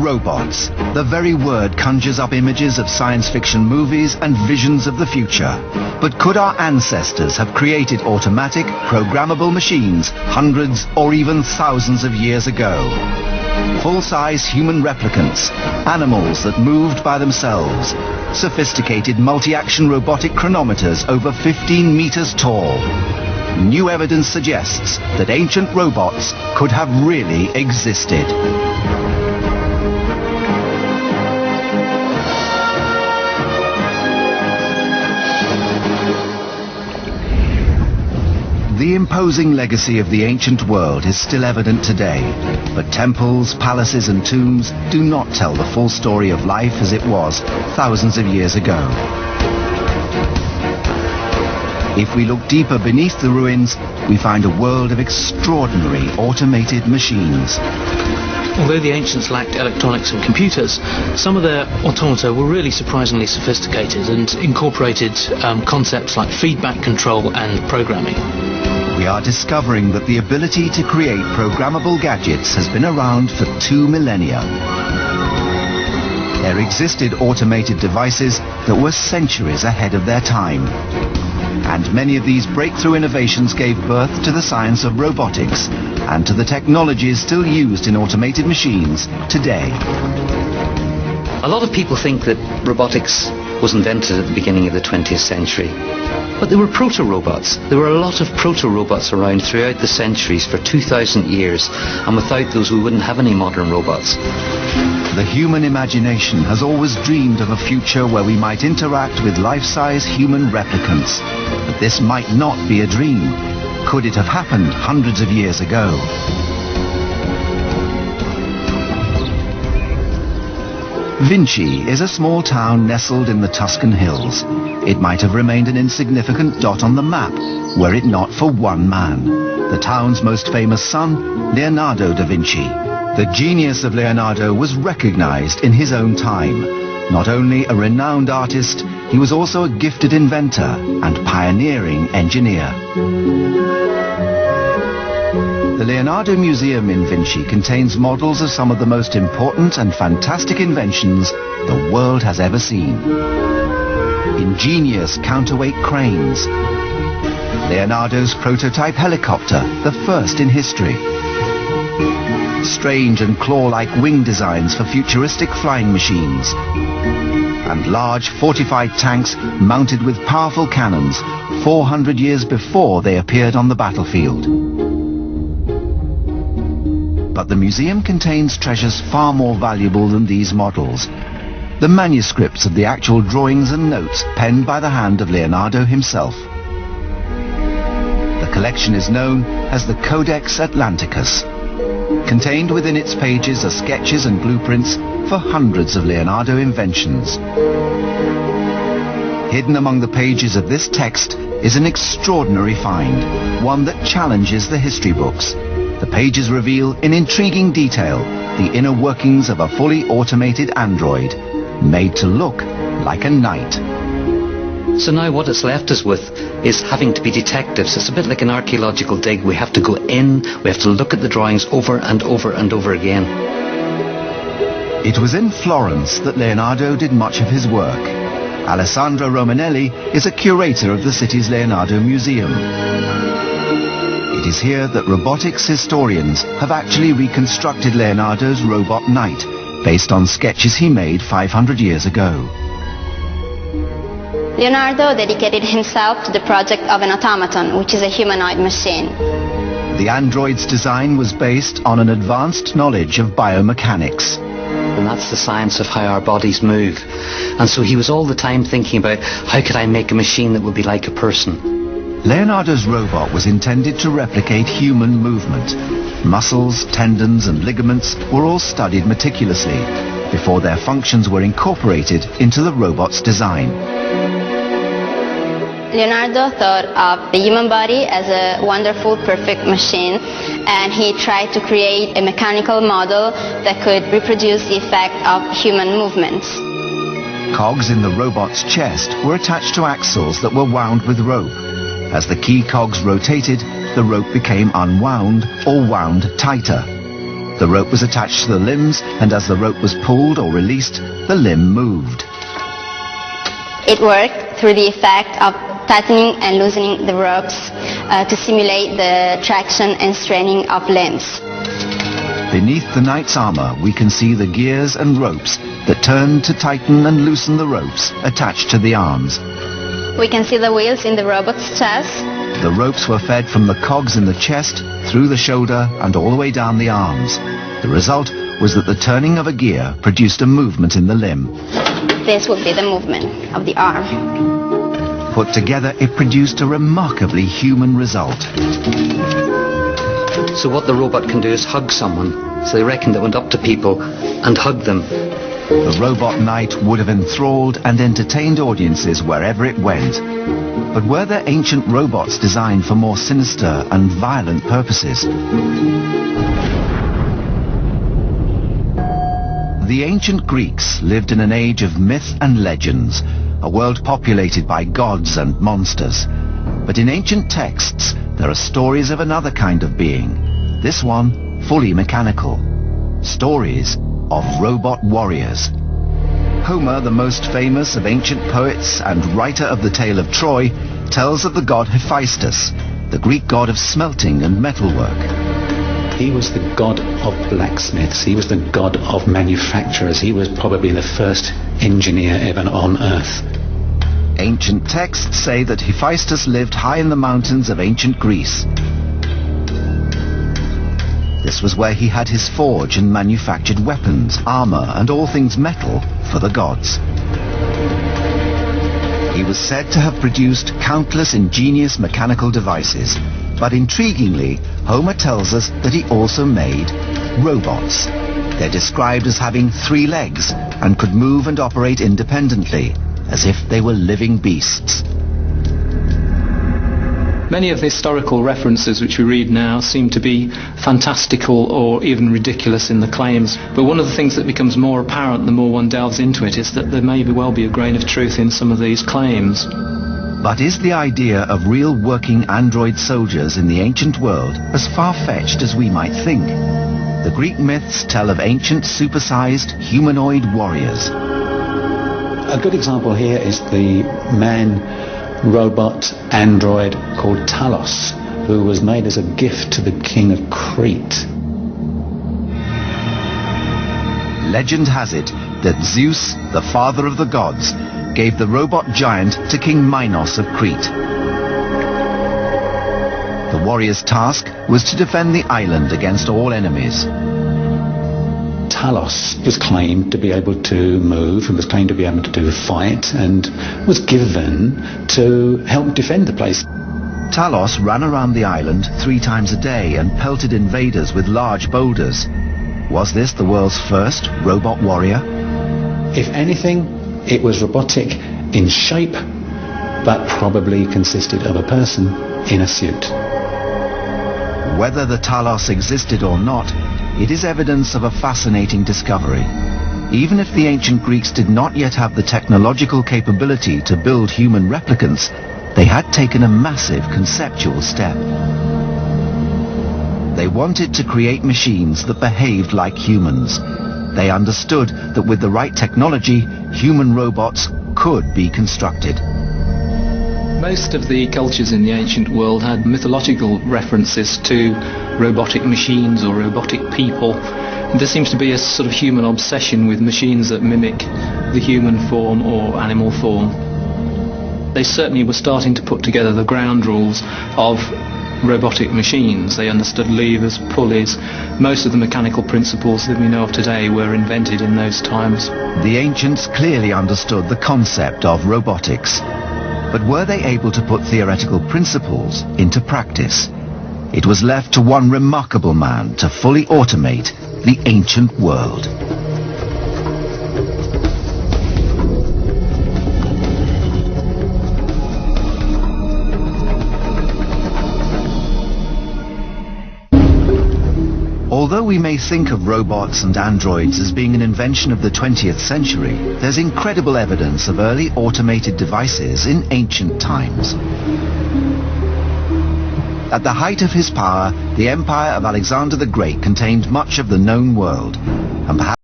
Robots. The very word conjures up images of science fiction movies and visions of the future. But could our ancestors have created automatic, programmable machines hundreds or even thousands of years ago? Full-size human replicants, animals that moved by themselves, sophisticated multi-action robotic chronometers over 15 meters tall. New evidence suggests that ancient robots could have really existed. The imposing legacy of the ancient world is still evident today, but temples, palaces and tombs do not tell the full story of life as it was thousands of years ago. If we look deeper beneath the ruins, we find a world of extraordinary automated machines. Although the ancients lacked electronics and computers, some of their automata were really surprisingly sophisticated and incorporated concepts like feedback control and programming. We are discovering that the ability to create programmable gadgets has been around for 2 millennia. There existed automated devices that were centuries ahead of their time. And many of these breakthrough innovations gave birth to the science of robotics and to the technologies still used in automated machines today. A lot of people think that robotics was invented at the beginning of the 20th century. But there were proto-robots. There were a lot of proto-robots around throughout the centuries for 2,000 years, and without those we wouldn't have any modern robots. The human imagination has always dreamed of a future where we might interact with life-size human replicants. But this might not be a dream. Could it have happened hundreds of years ago? Vinci is a small town nestled in the Tuscan hills. It might have remained an insignificant dot on the map were it not for one man, the town's most famous son, Leonardo da Vinci. The genius of Leonardo was recognized in his own time. Not only a renowned artist, he was also a gifted inventor and pioneering engineer. The Leonardo Museum in Vinci contains models of some of the most important and fantastic inventions the world has ever seen. Ingenious counterweight cranes, Leonardo's prototype helicopter, the first in history, strange and claw-like wing designs for futuristic flying machines, and large fortified tanks mounted with powerful cannons 400 years before they appeared on the battlefield. But the museum contains treasures far more valuable than these models. The manuscripts of the actual drawings and notes penned by the hand of Leonardo himself. The collection is known as the Codex Atlanticus. Contained within its pages are sketches and blueprints for hundreds of Leonardo inventions. Hidden among the pages of this text is an extraordinary find, one that challenges the history books. The pages reveal in intriguing detail the inner workings of a fully automated android, made to look like a knight. So now what it's left us with is having to be detectives. It's a bit like an archaeological dig. We have to go in, we have to look at the drawings over and over and over again. It was in Florence that Leonardo did much of his work. Alessandro Romanelli is a curator of the city's Leonardo Museum. It is here that robotics historians have actually reconstructed Leonardo's robot knight, based on sketches he made 500 years ago. Leonardo dedicated himself to the project of an automaton, which is a humanoid machine. The android's design was based on an advanced knowledge of biomechanics. And that's the science of how our bodies move. And so he was all the time thinking about, how could I make a machine that would be like a person? Leonardo's robot was intended to replicate human movement. Muscles, tendons and ligaments were all studied meticulously before their functions were incorporated into the robot's design. Leonardo thought of the human body as a wonderful, perfect machine, and he tried to create a mechanical model that could reproduce the effect of human movements. Cogs in the robot's chest were attached to axles that were wound with rope. As the key cogs rotated, the rope became unwound or wound tighter. The rope was attached to the limbs, and as the rope was pulled or released, the limb moved. It worked through the effect of tightening and loosening the ropes to simulate the traction and straining of limbs. Beneath the knight's armor, we can see the gears and ropes that turn to tighten and loosen the ropes attached to the arms. We can see the wheels in the robot's chest. The ropes were fed from the cogs in the chest, through the shoulder, and all the way down the arms. The result was that the turning of a gear produced a movement in the limb. This would be the movement of the arm. Put together, it produced a remarkably human result. So what the robot can do is hug someone. So they reckon they went up to people and hugged them. The robot knight would have enthralled and entertained audiences wherever it went. But were there ancient robots designed for more sinister and violent purposes? The ancient Greeks lived in an age of myth and legends, a world populated by gods and monsters. But in ancient texts, there are stories of another kind of being, this one fully mechanical. Stories of robot warriors. Homer, the most famous of ancient poets and writer of the tale of Troy, tells of the god Hephaestus, the Greek god of smelting and metalwork. He was the god of blacksmiths. He was the god of manufacturers. He was probably the first engineer ever on Earth. Ancient texts say that Hephaestus lived high in the mountains of ancient Greece. This was where he had his forge and manufactured weapons, armor, and all things metal for the gods. He was said to have produced countless ingenious mechanical devices, but intriguingly, Homer tells us that he also made robots. They're described as having 3 legs and could move and operate independently, as if they were living beasts. Many of the historical references which we read now seem to be fantastical or even ridiculous in the claims, but one of the things that becomes more apparent the more one delves into it is that there may well be a grain of truth in some of these claims. But is the idea of real working android soldiers in the ancient world as far-fetched as we might think? The Greek myths tell of ancient supersized humanoid warriors. A good example here is the man-robot android called Talos, who was made as a gift to the king of Crete. Legend has it that Zeus, the father of the gods, gave the robot giant to King Minos of Crete. The warrior's task was to defend the island against all enemies. Talos was claimed to be able to move and was claimed to be able to fight and was given to help defend the place. Talos ran around the island 3 times a day and pelted invaders with large boulders. Was this the world's first robot warrior? If anything, it was robotic in shape, but probably consisted of a person in a suit. Whether the Talos existed or not, it is evidence of a fascinating discovery. Even if the ancient Greeks did not yet have the technological capability to build human replicants, they had taken a massive conceptual step. They wanted to create machines that behaved like humans. They understood that with the right technology, human robots could be constructed. Most of the cultures in the ancient world had mythological references to robotic machines or robotic people. There seems to be a sort of human obsession with machines that mimic the human form or animal form. They certainly were starting to put together the ground rules of robotic machines. They understood levers, pulleys. Most of the mechanical principles that we know of today were invented in those times. The ancients clearly understood the concept of robotics. But were they able to put theoretical principles into practice? It was left to one remarkable man to fully automate the ancient world. Although we may think of robots and androids as being an invention of the 20th century, there's incredible evidence of early automated devices in ancient times. At the height of his power, the empire of Alexander the Great contained much of the known world, and perhaps